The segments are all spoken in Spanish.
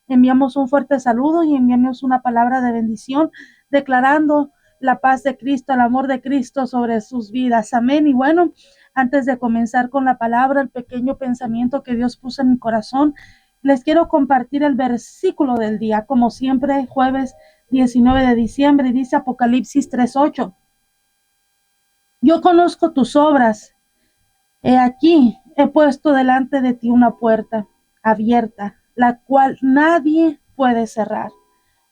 enviamos un fuerte saludo y enviamos una palabra de bendición, declarando la paz de Cristo, el amor de Cristo sobre sus vidas. Amén. Y bueno, antes de comenzar con la palabra, el pequeño pensamiento que Dios puso en mi corazón, les quiero compartir el versículo del día, como siempre, jueves 19 de diciembre, dice Apocalipsis 3:8. Yo conozco tus obras. He aquí, he puesto delante de ti una puerta abierta, la cual nadie puede cerrar,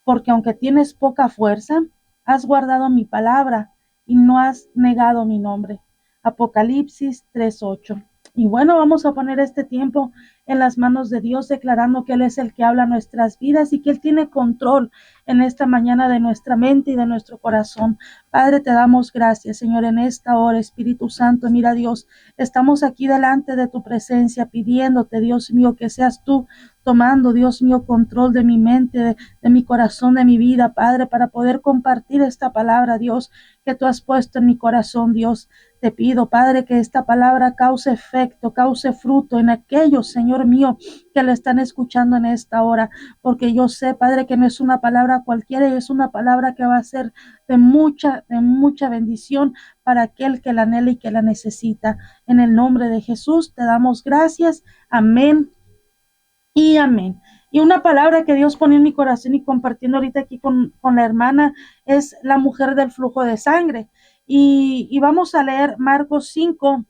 porque aunque tienes poca fuerza, has guardado mi palabra y no has negado mi nombre. Apocalipsis 3:8. Y bueno, vamos a poner este tiempo en las manos de Dios, declarando que Él es el que habla nuestras vidas y que Él tiene control en esta mañana de nuestra mente y de nuestro corazón. Padre, te damos gracias, Señor, en esta hora. Espíritu Santo, mira, Dios, estamos aquí delante de tu presencia pidiéndote, Dios mío, que seas tú tomando, Dios mío, control de mi mente, de mi corazón, de mi vida, Padre, para poder compartir esta palabra, Dios, que tú has puesto en mi corazón, Dios. Te pido, Padre, que esta palabra cause efecto, cause fruto en aquellos, Señor mío, que le están escuchando en esta hora, porque yo sé, Padre, que no es una palabra cualquiera, es una palabra que va a ser de mucha bendición para aquel que la anhela y que la necesita. En el nombre de Jesús te damos gracias. Amén y amén. Y una palabra que Dios pone en mi corazón y compartiendo ahorita aquí con la hermana es la mujer del flujo de sangre. Y vamos a leer Marcos 5,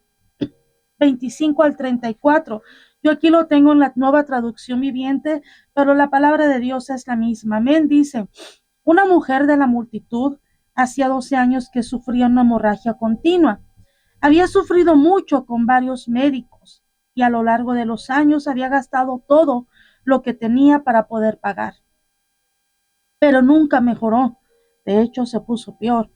25 al 34. Yo aquí lo tengo en la nueva traducción viviente, pero la palabra de Dios es la misma. Amén. Dice, una mujer de la multitud hacía 12 años que sufría una hemorragia continua. Había sufrido mucho con varios médicos y a lo largo de los años había gastado todo lo que tenía para poder pagar. Pero nunca mejoró. De hecho, se puso peor.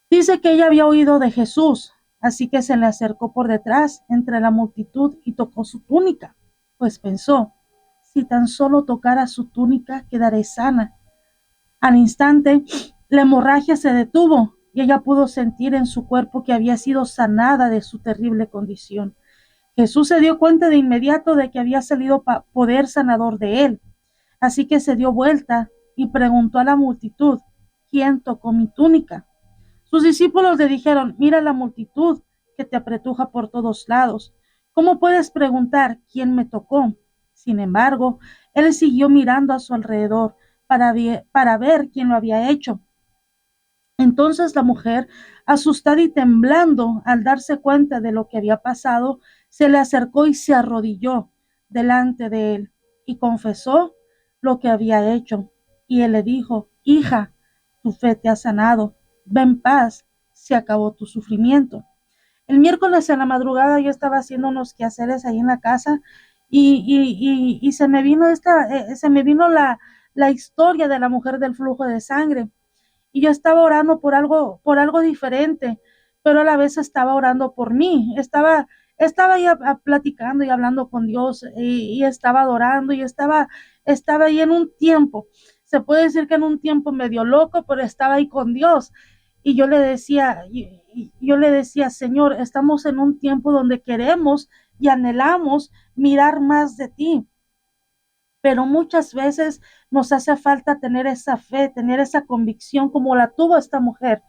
Dice que ella había oído de Jesús, así que se le acercó por detrás entre la multitud y tocó su túnica, pues pensó, si tan solo tocara su túnica, quedaré sana. Al instante, la hemorragia se detuvo y ella pudo sentir en su cuerpo que había sido sanada de su terrible condición. Jesús se dio cuenta de inmediato de que había salido poder sanador de él, así que se dio vuelta y preguntó a la multitud, ¿quién tocó mi túnica? Sus discípulos le dijeron, mira la multitud que te apretuja por todos lados. ¿Cómo puedes preguntar quién me tocó? Sin embargo, él siguió mirando a su alrededor para ver quién lo había hecho. Entonces la mujer, asustada y temblando al darse cuenta de lo que había pasado, se le acercó y se arrodilló delante de él y confesó lo que había hecho. Y él le dijo, hija, tu fe te ha sanado, ven en paz, se acabó tu sufrimiento. El miércoles en la madrugada yo estaba haciendo unos quehaceres ahí en la casa y se me vino la historia de la mujer del flujo de sangre y yo estaba orando por algo diferente, pero a la vez estaba orando por mí, estaba ahí platicando y hablando con Dios y estaba adorando y estaba ahí en un tiempo, se puede decir que en un tiempo medio loco, pero estaba ahí con Dios. Y yo le decía, Señor, estamos en un tiempo donde queremos y anhelamos mirar más de ti, pero muchas veces nos hace falta tener esa fe, tener esa convicción como la tuvo esta mujer.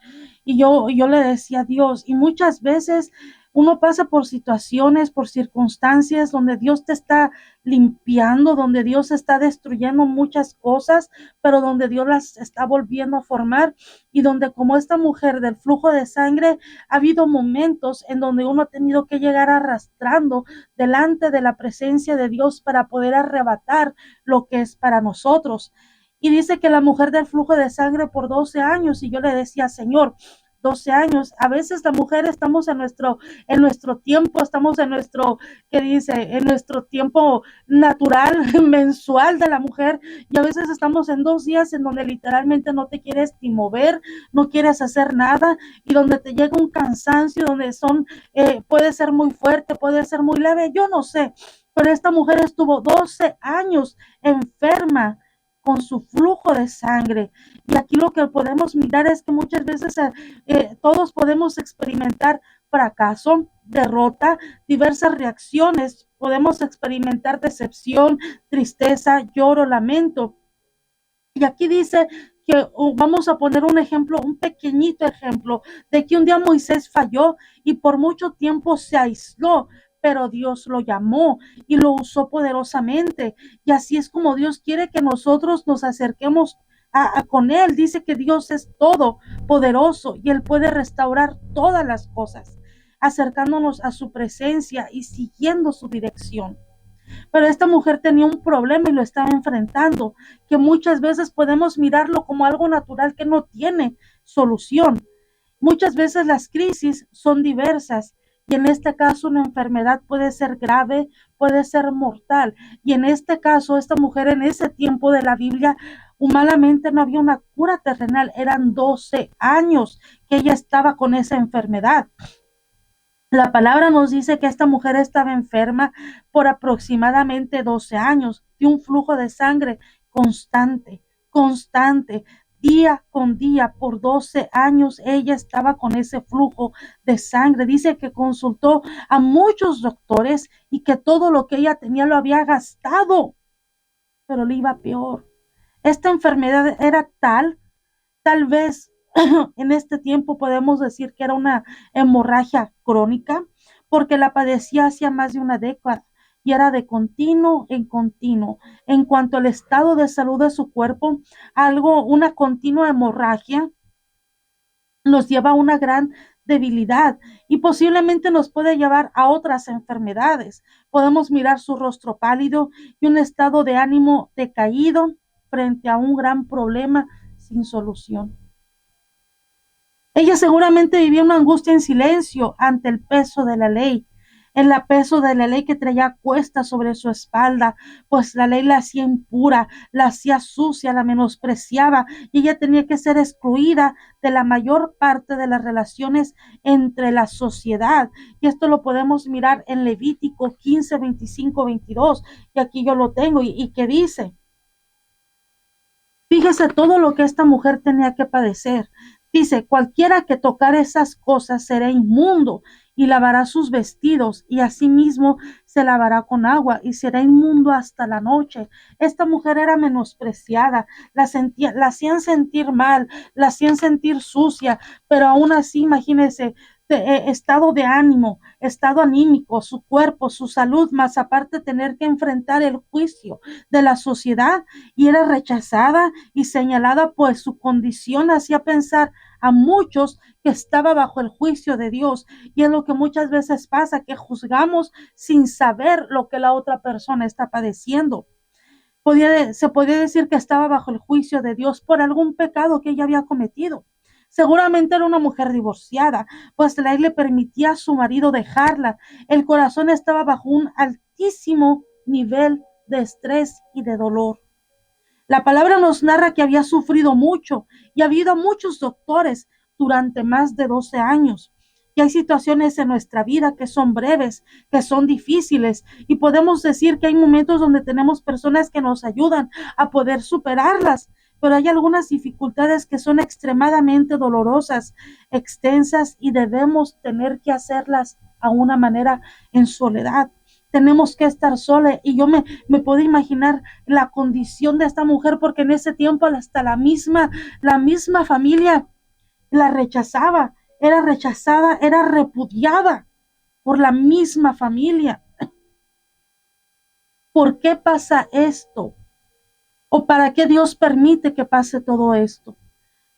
Y yo le decía a Dios, y muchas veces uno pasa por situaciones, por circunstancias donde Dios te está limpiando, donde Dios está destruyendo muchas cosas, pero donde Dios las está volviendo a formar y donde como esta mujer del flujo de sangre, ha habido momentos en donde uno ha tenido que llegar arrastrando delante de la presencia de Dios para poder arrebatar lo que es para nosotros. Y dice que la mujer del flujo de sangre por 12 años, y yo le decía, Señor, 12 años, a veces la mujer estamos en nuestro tiempo, estamos en nuestro, ¿qué dice? En nuestro tiempo natural, mensual de la mujer, y a veces estamos en 2 días en donde literalmente no te quieres ni mover, no quieres hacer nada, y donde te llega un cansancio, donde puede ser muy fuerte, puede ser muy leve, yo no sé, pero esta mujer estuvo 12 años enferma con su flujo de sangre. Y aquí lo que podemos mirar es que muchas veces todos podemos experimentar fracaso, derrota, diversas reacciones. Podemos experimentar decepción, tristeza, lloro, lamento. Y aquí dice que vamos a poner un ejemplo, un pequeñito ejemplo, de que un día Moisés falló y por mucho tiempo se aisló, pero Dios lo llamó y lo usó poderosamente. Y así es como Dios quiere que nosotros nos acerquemos con Él. Dice que Dios es todo poderoso y Él puede restaurar todas las cosas, acercándonos a su presencia y siguiendo su dirección. Pero esta mujer tenía un problema y lo estaba enfrentando, que muchas veces podemos mirarlo como algo natural que no tiene solución. Muchas veces las crisis son diversas y en este caso una enfermedad puede ser grave, puede ser mortal. Y en este caso, esta mujer en ese tiempo de la Biblia, humanamente no había una cura terrenal, eran 12 años que ella estaba con esa enfermedad. La palabra nos dice que esta mujer estaba enferma por aproximadamente 12 años de un flujo de sangre constante, constante, día con día, por 12 años ella estaba con ese flujo de sangre. Dice que consultó a muchos doctores y que todo lo que ella tenía lo había gastado, pero le iba peor. Esta enfermedad era tal vez en este tiempo podemos decir que era una hemorragia crónica, porque la padecía hacía más de una década y era de continuo en continuo. En cuanto al estado de salud de su cuerpo, una continua hemorragia nos lleva a una gran debilidad y posiblemente nos puede llevar a otras enfermedades. Podemos mirar su rostro pálido y un estado de ánimo decaído frente a un gran problema sin solución. Ella seguramente vivía una angustia en silencio ante el peso de la ley, el peso de la ley que traía cuesta sobre su espalda, pues la ley la hacía impura, la hacía sucia, la menospreciaba y ella tenía que ser excluida de la mayor parte de las relaciones entre la sociedad. Y esto lo podemos mirar en Levítico 15, 25, 22, y aquí yo lo tengo, y que dice, fíjese todo lo que esta mujer tenía que padecer. Dice, cualquiera que tocar esas cosas será inmundo y lavará sus vestidos y asimismo se lavará con agua y será inmundo hasta la noche. Esta mujer era menospreciada, la hacían sentir mal, la hacían sentir sucia, pero aún así, imagínense, estado de ánimo, estado anímico, su cuerpo, su salud, más aparte tener que enfrentar el juicio de la sociedad y era rechazada y señalada, pues su condición hacía pensar a muchos que estaba bajo el juicio de Dios. Y es lo que muchas veces pasa, que juzgamos sin saber lo que la otra persona está padeciendo. Se podía decir que estaba bajo el juicio de Dios por algún pecado que ella había cometido. Seguramente era una mujer divorciada, pues la ley le permitía a su marido dejarla. El corazón estaba bajo un altísimo nivel de estrés y de dolor. La palabra nos narra que había sufrido mucho y ha habido muchos doctores durante más de 12 años. Y hay situaciones en nuestra vida que son breves, que son difíciles, y podemos decir que hay momentos donde tenemos personas que nos ayudan a poder superarlas, pero hay algunas dificultades que son extremadamente dolorosas, extensas, y debemos tener que hacerlas a una manera en soledad. Tenemos que estar sola y yo me puedo imaginar la condición de esta mujer, porque en ese tiempo hasta la misma familia la rechazaba, era rechazada, era repudiada por la misma familia. ¿Por qué pasa esto? ¿O para qué Dios permite que pase todo esto?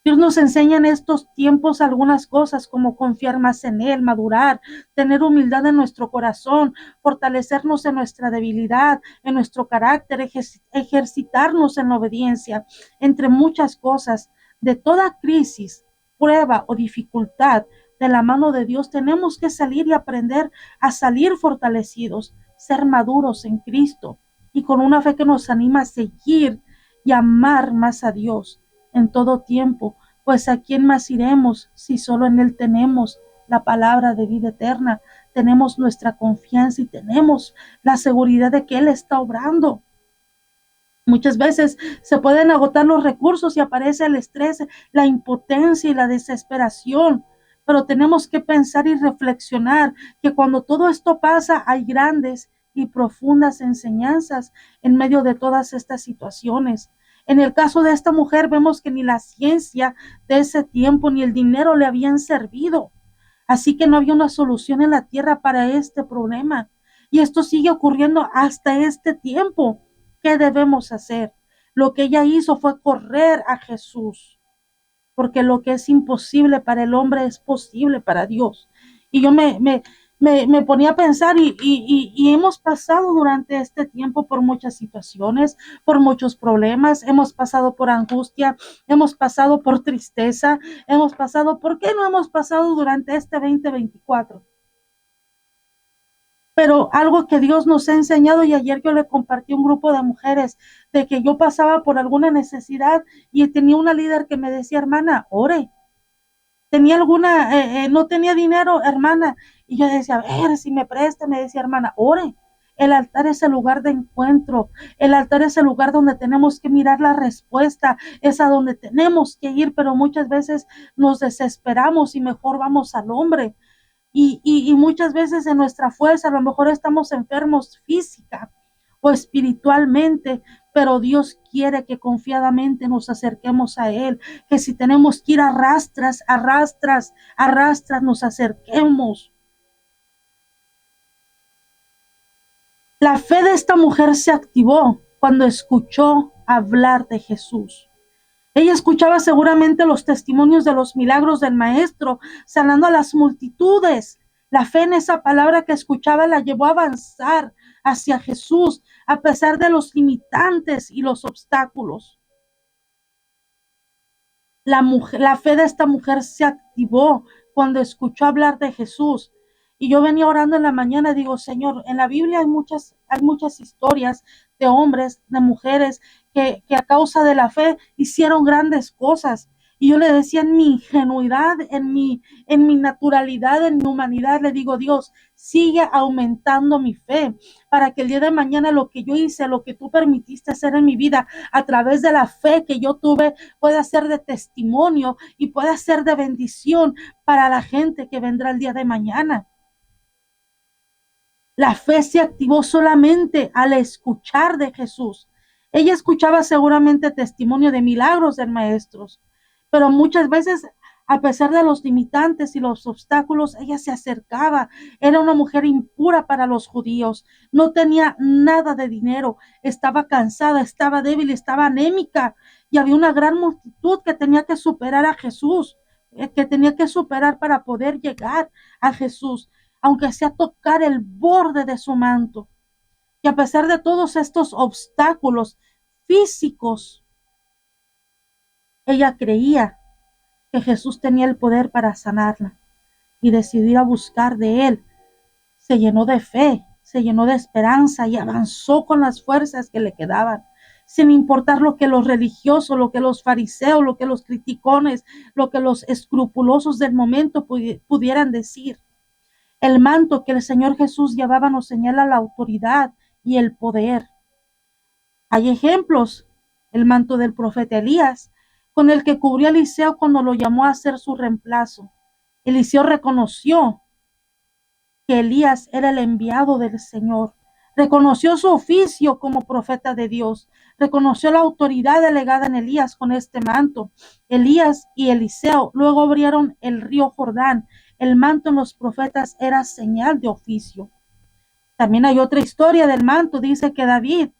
Dios nos enseña en estos tiempos algunas cosas como confiar más en Él, madurar, tener humildad en nuestro corazón, fortalecernos en nuestra debilidad, en nuestro carácter, ejercitarnos en la obediencia, entre muchas cosas. De toda crisis, prueba o dificultad, de la mano de Dios tenemos que salir y aprender a salir fortalecidos, ser maduros en Cristo y con una fe que nos anima a seguir y amar más a Dios en todo tiempo, pues a quién más iremos si solo en Él tenemos la palabra de vida eterna, tenemos nuestra confianza y tenemos la seguridad de que Él está obrando. Muchas veces se pueden agotar los recursos y aparece el estrés, la impotencia y la desesperación, pero tenemos que pensar y reflexionar que cuando todo esto pasa hay grandes y profundas enseñanzas en medio de todas estas situaciones. En el caso de esta mujer vemos que ni la ciencia de ese tiempo ni el dinero le habían servido. Así que no había una solución en la tierra para este problema. Y esto sigue ocurriendo hasta este tiempo. ¿Qué debemos hacer? Lo que ella hizo fue correr a Jesús, porque lo que es imposible para el hombre es posible para Dios. Y yo me ponía a pensar y hemos pasado durante este tiempo por muchas situaciones, por muchos problemas, hemos pasado por angustia, hemos pasado por tristeza, hemos pasado, ¿por qué no hemos pasado durante este 2024? Pero algo que Dios nos ha enseñado, y ayer yo le compartí a un grupo de mujeres de que yo pasaba por alguna necesidad y tenía una líder que me decía, hermana, ore. Tenía alguna, no tenía dinero, hermana, y yo decía, a ver si me presta, me decía, hermana, ore. El altar es el lugar de encuentro, el altar es el lugar donde tenemos que mirar la respuesta, es a donde tenemos que ir, pero muchas veces nos desesperamos y mejor vamos al hombre. Y muchas veces en nuestra fuerza, a lo mejor estamos enfermos física o espiritualmente, pero Dios quiere que confiadamente nos acerquemos a Él, que si tenemos que ir arrastras, nos acerquemos. La fe de esta mujer se activó cuando escuchó hablar de Jesús. Ella escuchaba seguramente los testimonios de los milagros del Maestro, sanando a las multitudes. La fe en esa palabra que escuchaba la llevó a avanzar hacia Jesús, a pesar de los limitantes y los obstáculos. La fe de esta mujer se activó cuando escuchó hablar de Jesús. Y yo venía orando en la mañana, digo, Señor, en la Biblia hay muchas historias de hombres, de mujeres que a causa de la fe hicieron grandes cosas. Y yo le decía en mi ingenuidad, en mi naturalidad, en mi humanidad, le digo, Dios, sigue aumentando mi fe para que el día de mañana lo que yo hice, lo que tú permitiste hacer en mi vida, a través de la fe que yo tuve, pueda ser de testimonio y pueda ser de bendición para la gente que vendrá el día de mañana. La fe se activó solamente al escuchar de Jesús. Ella escuchaba seguramente testimonio de milagros del Maestro, pero muchas veces, a pesar de los limitantes y los obstáculos, ella se acercaba. Era una mujer impura para los judíos. No tenía nada de dinero. Estaba cansada, estaba débil, estaba anémica. Y había una gran multitud que tenía que superar a Jesús, que tenía que superar para poder llegar a Jesús, aunque sea tocar el borde de su manto. Y a pesar de todos estos obstáculos físicos, ella creía que Jesús tenía el poder para sanarla y decidió ir a buscar de él. Se llenó de fe, se llenó de esperanza y avanzó con las fuerzas que le quedaban, sin importar lo que los religiosos, lo que los fariseos, lo que los criticones, lo que los escrupulosos del momento pudieran decir. El manto que el Señor Jesús llevaba nos señala la autoridad y el poder. Hay ejemplos, el manto del profeta Elías, con el que cubrió a Eliseo cuando lo llamó a ser su reemplazo. Eliseo reconoció que Elías era el enviado del Señor. Reconoció su oficio como profeta de Dios. Reconoció la autoridad delegada en Elías con este manto. Elías y Eliseo luego abrieron el río Jordán. El manto en los profetas era señal de oficio. También hay otra historia del manto. Dice que David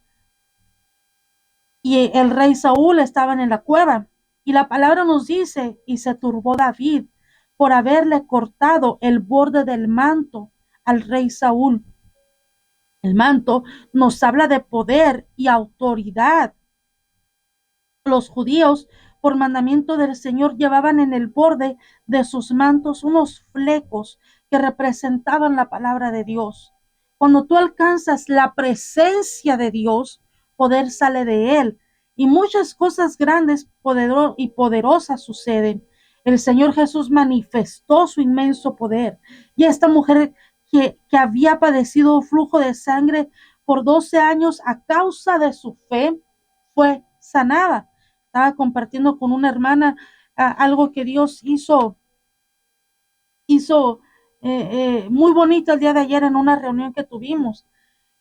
y el rey Saúl estaban en la cueva. Y la palabra nos dice, y se turbó David por haberle cortado el borde del manto al rey Saúl. El manto nos habla de poder y autoridad. Los judíos, por mandamiento del Señor, llevaban en el borde de sus mantos unos flecos que representaban la palabra de Dios. Cuando tú alcanzas la presencia de Dios, poder sale de él y muchas cosas grandes y poderosas suceden. El Señor Jesús manifestó su inmenso poder y esta mujer que había padecido flujo de sangre por 12 años a causa de su fe, fue sanada. Estaba compartiendo con una hermana algo que Dios hizo hizo muy bonito el día de ayer en una reunión que tuvimos.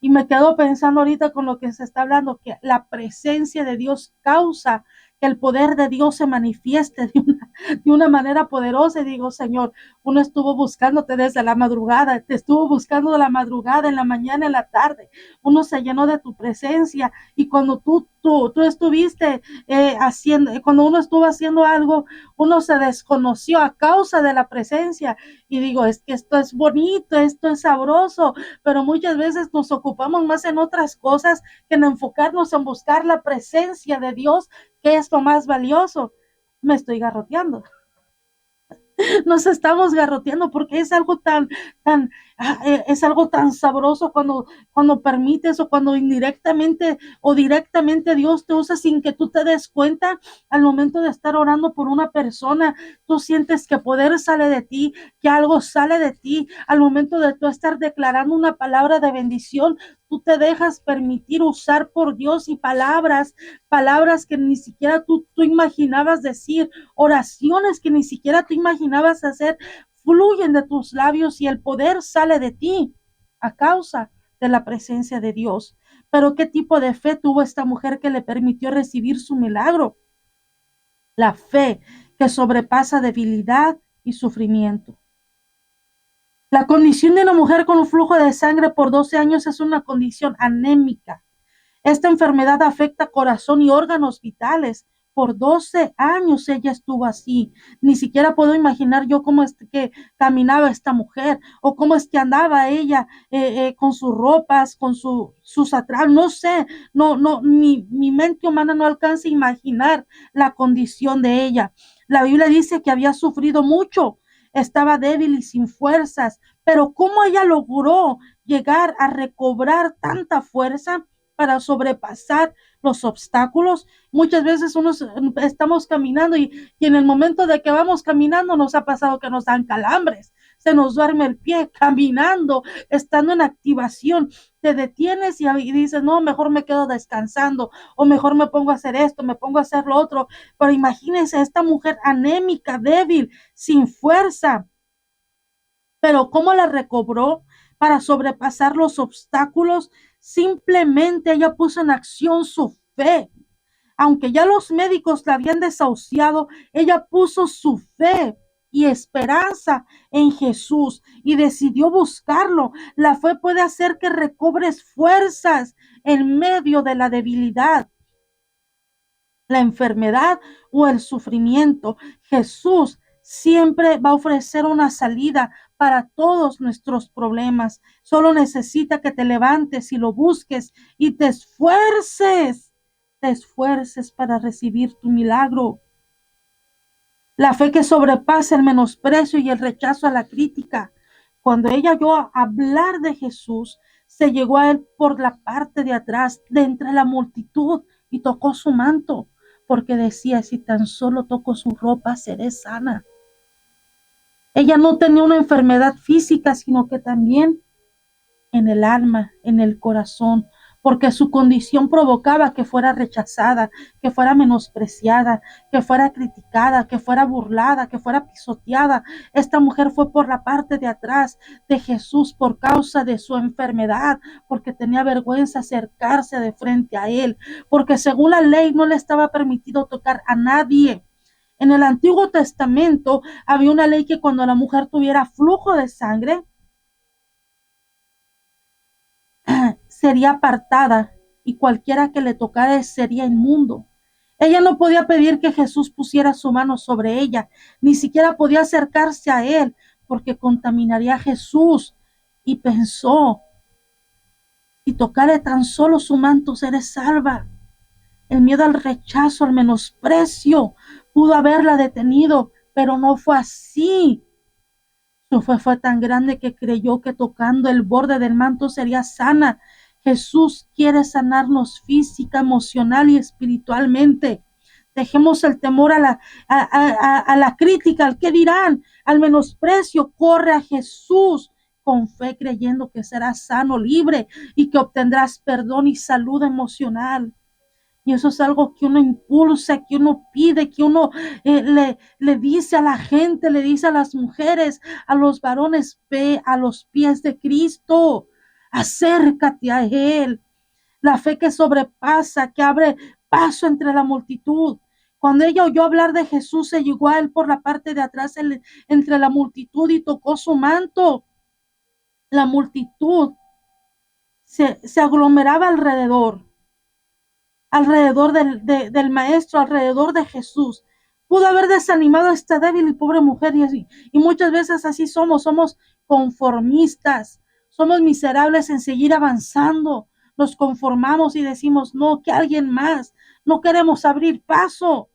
Y me quedo pensando ahorita con lo que se está hablando, que la presencia de Dios causa que el poder de Dios se manifieste de una manera poderosa. Y digo, Señor, uno estuvo buscándote desde la madrugada, te estuvo buscando de la madrugada, en la mañana, en la tarde. Uno se llenó de tu presencia y cuando tú estuviste haciendo, cuando uno estuvo haciendo algo, uno se desconoció a causa de la presencia. Y digo, es que esto es bonito, esto es sabroso, pero muchas veces nos ocupamos más en otras cosas que en enfocarnos en buscar la presencia de Dios, que es lo más valioso. Me estoy garroteando. Nos estamos garroteando porque es algo es algo tan sabroso cuando permites o cuando indirectamente o directamente Dios te usa sin que tú te des cuenta. Al momento de estar orando por una persona, tú sientes que poder sale de ti, que algo sale de ti. Al momento de tú estar declarando una palabra de bendición, tú te dejas permitir usar por Dios y palabras que ni siquiera tú imaginabas decir, oraciones que ni siquiera tú imaginabas hacer, fluyen de tus labios y el poder sale de ti a causa de la presencia de Dios. Pero ¿qué tipo de fe tuvo esta mujer que le permitió recibir su milagro? La fe que sobrepasa debilidad y sufrimiento. La condición de una mujer con un flujo de sangre por 12 años es una condición anémica. Esta enfermedad afecta corazón y órganos vitales. Por 12 años ella estuvo así. Ni siquiera puedo imaginar yo cómo es que caminaba esta mujer o cómo es que andaba ella con sus ropas, con sus atrás. No sé, mi mente humana no alcanza a imaginar la condición de ella. La Biblia dice que había sufrido mucho, estaba débil y sin fuerzas, pero cómo ella logró llegar a recobrar tanta fuerza para sobrepasar los obstáculos. Muchas veces estamos caminando y en el momento de que vamos caminando nos ha pasado que nos dan calambres, se nos duerme el pie caminando, estando en activación. Te detienes y dices, no, mejor me quedo descansando o mejor me pongo a hacer esto, me pongo a hacer lo otro. Pero imagínense esta mujer anémica, débil, sin fuerza, pero ¿cómo la recobró para sobrepasar los obstáculos? Simplemente ella puso en acción su fe. Aunque ya los médicos la habían desahuciado, ella puso su fe y esperanza en Jesús y decidió buscarlo. La fe puede hacer que recobres fuerzas en medio de la debilidad, la enfermedad o el sufrimiento. Jesús siempre va a ofrecer una salida para todos nuestros problemas. Solo necesita que te levantes y lo busques y te esfuerces para recibir tu milagro. La fe que sobrepasa el menosprecio y el rechazo a la crítica. Cuando ella oyó hablar de Jesús, se llegó a él por la parte de atrás, de entre la multitud, y tocó su manto, porque decía, si tan solo toco su ropa, seré sana. Ella no tenía una enfermedad física, sino que también en el alma, en el corazón, porque su condición provocaba que fuera rechazada, que fuera menospreciada, que fuera criticada, que fuera burlada, que fuera pisoteada. Esta mujer fue por la parte de atrás de Jesús por causa de su enfermedad, porque tenía vergüenza acercarse de frente a él, porque según la ley no le estaba permitido tocar a nadie. En el Antiguo Testamento había una ley que cuando la mujer tuviera flujo de sangre, sería apartada y cualquiera que le tocara sería inmundo. Ella no podía pedir que Jesús pusiera su mano sobre ella, ni siquiera podía acercarse a él porque contaminaría a Jesús. Y pensó, si tocare tan solo su manto, seré salva. El miedo al rechazo, al menosprecio, pudo haberla detenido, pero no fue así. Su fe fue tan grande que creyó que tocando el borde del manto sería sana. Jesús quiere sanarnos física, emocional y espiritualmente. Dejemos el temor a la crítica, al qué dirán, al menosprecio. Corre a Jesús con fe, creyendo que serás sano, libre y que obtendrás perdón y salud emocional. Y eso es algo que uno impulsa, que uno pide, que uno le dice a la gente, le dice a las mujeres, a los varones: ve a los pies de Cristo, acércate a Él. La fe que sobrepasa, que abre paso entre la multitud. Cuando ella oyó hablar de Jesús, se llegó a él por la parte de atrás entre la multitud y tocó su manto. La multitud se aglomeraba alrededor del maestro, alrededor de Jesús. Pudo haber desanimado a esta débil y pobre mujer, y muchas veces así somos conformistas, somos miserables en seguir avanzando, nos conformamos y decimos: no, que alguien más, no queremos abrir paso.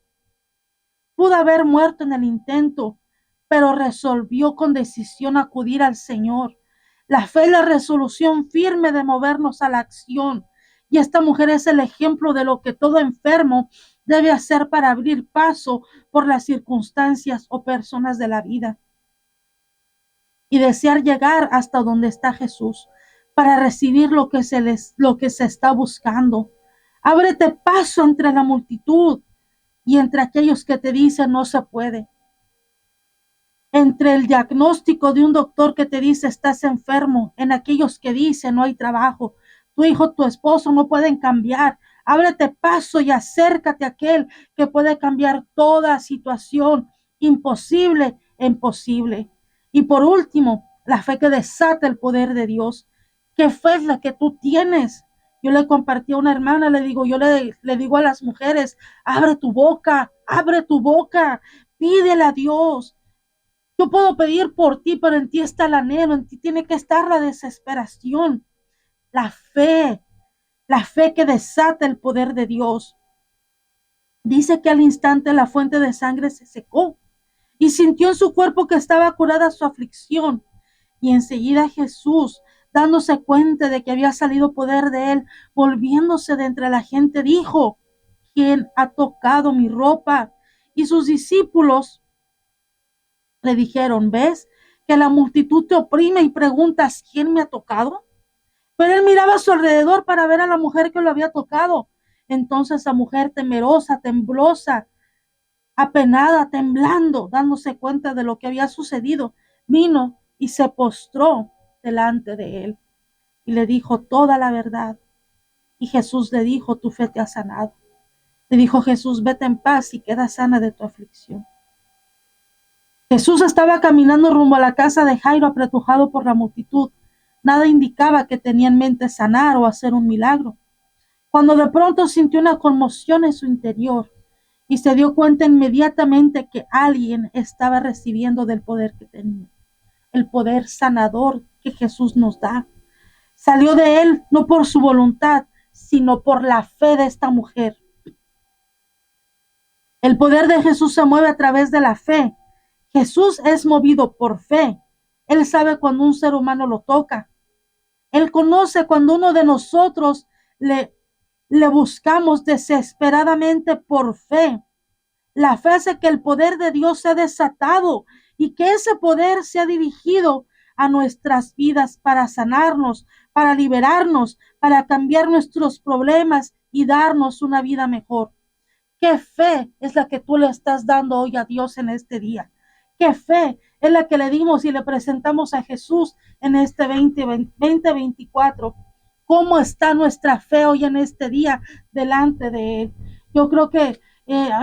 Pudo haber muerto en el intento, pero resolvió con decisión acudir al Señor. La fe y la resolución firme de movernos a la acción. Y esta mujer es el ejemplo de lo que todo enfermo debe hacer para abrir paso por las circunstancias o personas de la vida y desear llegar hasta donde está Jesús para recibir lo que se está buscando. Ábrete paso entre la multitud y entre aquellos que te dicen no se puede. Entre el diagnóstico de un doctor que te dice estás enfermo, en aquellos que dicen no hay trabajo, tu hijo, tu esposo no pueden cambiar. Ábrete paso y acércate a aquel que puede cambiar toda situación imposible en posible. Y por último, la fe que desata el poder de Dios. ¿Qué fe es la que tú tienes? Yo le compartí a una hermana, yo le digo a las mujeres: abre tu boca, pídele a Dios. Yo puedo pedir por ti, pero en ti está el anhelo, en ti tiene que estar la desesperación, la fe que desata el poder de Dios. Dice que al instante la fuente de sangre se secó y sintió en su cuerpo que estaba curada su aflicción. Y enseguida Jesús, dándose cuenta de que había salido poder de él, volviéndose de entre la gente, dijo: ¿quién ha tocado mi ropa? Y sus discípulos le dijeron: ¿ves que la multitud te oprime y preguntas quién me ha tocado? Pero él miraba a su alrededor para ver a la mujer que lo había tocado. Entonces la mujer, temerosa, temblosa, apenada, temblando, dándose cuenta de lo que había sucedido, vino y se postró delante de él y le dijo toda la verdad. Y Jesús le dijo: tu fe te ha sanado. Le dijo Jesús: vete en paz y queda sana de tu aflicción. Jesús estaba caminando rumbo a la casa de Jairo, apretujado por la multitud. Nada indicaba que tenía en mente sanar o hacer un milagro, cuando de pronto sintió una conmoción en su interior y se dio cuenta inmediatamente que alguien estaba recibiendo del poder que tenía, el poder sanador que Jesús nos da. Salió de él no por su voluntad, sino por la fe de esta mujer. El poder de Jesús se mueve a través de la fe. Jesús es movido por fe. Él sabe cuando un ser humano lo toca. Él conoce cuando uno de nosotros le buscamos desesperadamente por fe. La fe hace que el poder de Dios sea desatado y que ese poder sea dirigido a nuestras vidas para sanarnos, para liberarnos, para cambiar nuestros problemas y darnos una vida mejor. ¿Qué fe es la que tú le estás dando hoy a Dios en este día? ¿Qué fe es la que le dimos y le presentamos a Jesús en este 2024? ¿Cómo está nuestra fe hoy en este día delante de Él? Yo creo que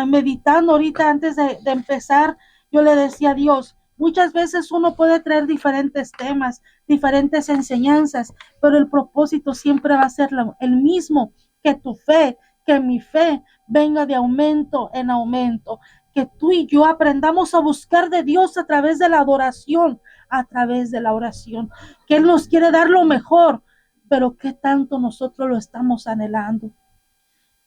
meditando ahorita antes de empezar, yo le decía a Dios: muchas veces uno puede traer diferentes temas, diferentes enseñanzas, pero el propósito siempre va a ser el mismo, que tu fe, que mi fe venga de aumento en aumento, que tú y yo aprendamos a buscar de Dios a través de la adoración, a través de la oración, que Él nos quiere dar lo mejor, pero qué tanto nosotros lo estamos anhelando.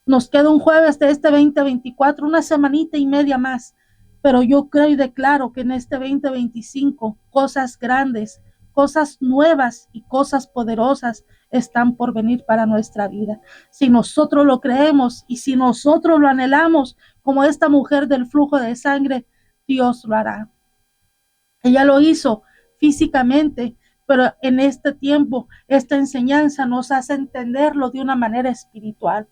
Nos queda un jueves de este 2024, una semanita y media más, pero yo creo y declaro que en este 2025 cosas grandes, cosas nuevas y cosas poderosas están por venir para nuestra vida. Si nosotros lo creemos y si nosotros lo anhelamos, como esta mujer del flujo de sangre, Dios lo hará. Ella lo hizo físicamente, pero en este tiempo, esta enseñanza nos hace entenderlo de una manera espiritual.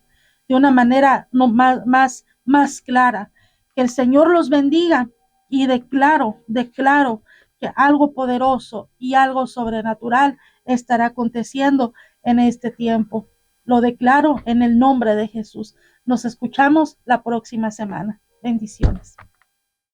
de una manera no, más clara. Que el Señor los bendiga y declaro que algo poderoso y algo sobrenatural estará aconteciendo en este tiempo. Lo declaro en el nombre de Jesús. Nos escuchamos la próxima semana. Bendiciones.